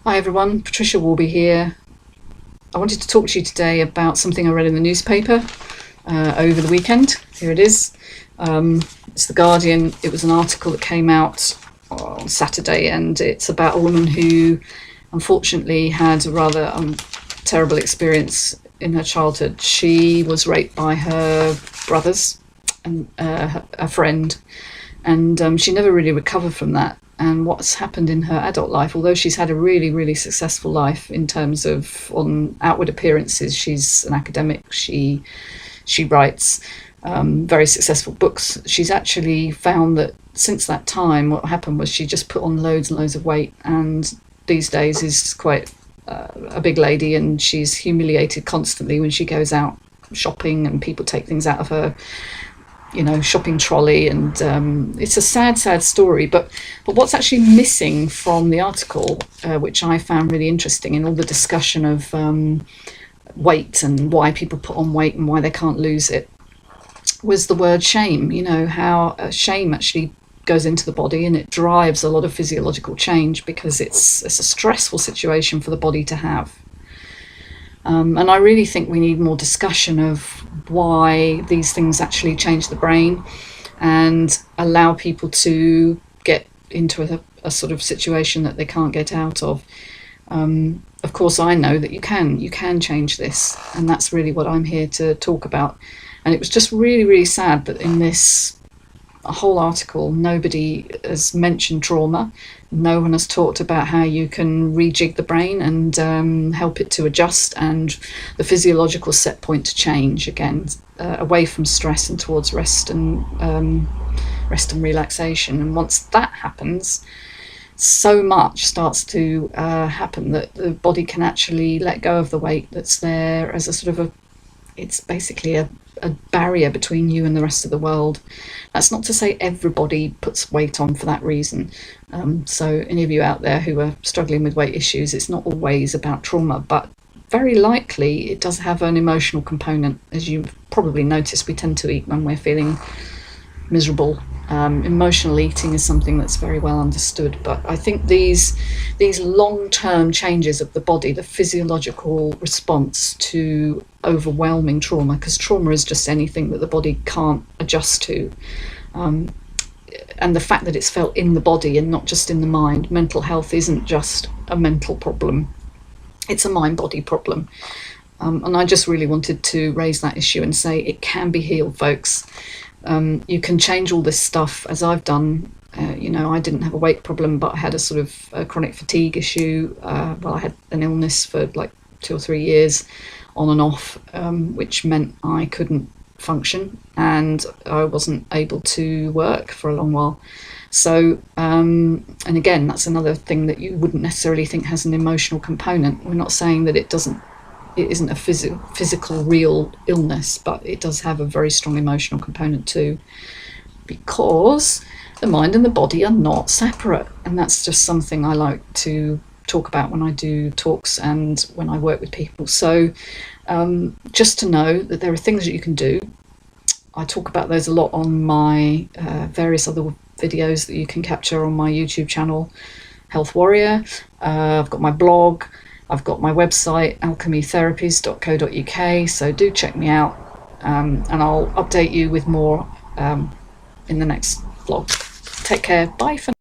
Hi everyone, Patricia Warby here. I wanted to talk to you today about something I read in the newspaper over the weekend. Here it is. It's The Guardian. It was an article that came out on Saturday, and it's about a woman who unfortunately had a rather terrible experience in her childhood. She was raped by her brothers and a friend, and she never really recovered from that. And what's happened in her adult life, although she's had a really, really successful life in terms of on outward appearances, she's an academic, she writes very successful books. She's actually found that since that time, what happened was she just put on loads and loads of weight, and these days is quite a big lady, and she's humiliated constantly when she goes out shopping and people take things out of her shopping trolley, and it's a sad story. But what's actually missing from the article, which I found really interesting in all the discussion of weight and why people put on weight and why they can't lose it, was the word shame. How shame actually goes into the body, and it drives a lot of physiological change because it's a stressful situation for the body to have. And I really think we need more discussion of why these things actually change the brain and allow people to get into a sort of situation that they can't get out of. Of course, I know that you can change this, and that's really what I'm here to talk about. And it was just really, really sad that in this whole article, nobody has mentioned trauma. No one has talked about how you can rejig the brain and help it to adjust, and the physiological set point to change again, away from stress and towards rest and relaxation. And once that happens, so much starts to happen that the body can actually let go of the weight that's there as a sort of it's basically a barrier between you and the rest of the world. That's not to say everybody puts weight on for that reason. So any of you out there who are struggling with weight issues, it's not always about trauma, but very likely it does have an emotional component. As you probably noticed, we tend to eat when we're feeling miserable. Emotional eating is something that's very well understood, but I think these long-term changes of the body, the physiological response to overwhelming trauma, because trauma is just anything that the body can't adjust to, and the fact that it's felt in the body and not just in the mind. Mental health isn't just a mental problem, it's a mind-body problem. And I just really wanted to raise that issue and say it can be healed, folks. You can change all this stuff, as I've done. I didn't have a weight problem, but I had a sort of a chronic fatigue issue. I had an illness for like 2 or 3 years on and off, which meant I couldn't function and I wasn't able to work for a long while. So, and again, that's another thing that you wouldn't necessarily think has an emotional component. We're not saying that it isn't a physical real illness, but it does have a very strong emotional component too, because the mind and the body are not separate. And that's just something I like to talk about when I do talks and when I work with people. So just to know that there are things that you can do. I talk about those a lot on my various other videos that you can capture on my YouTube channel, Health Warrior. I've got my blog, I've got my website, alchemytherapies.co.uk, so do check me out, and I'll update you with more in the next vlog. Take care, bye for now.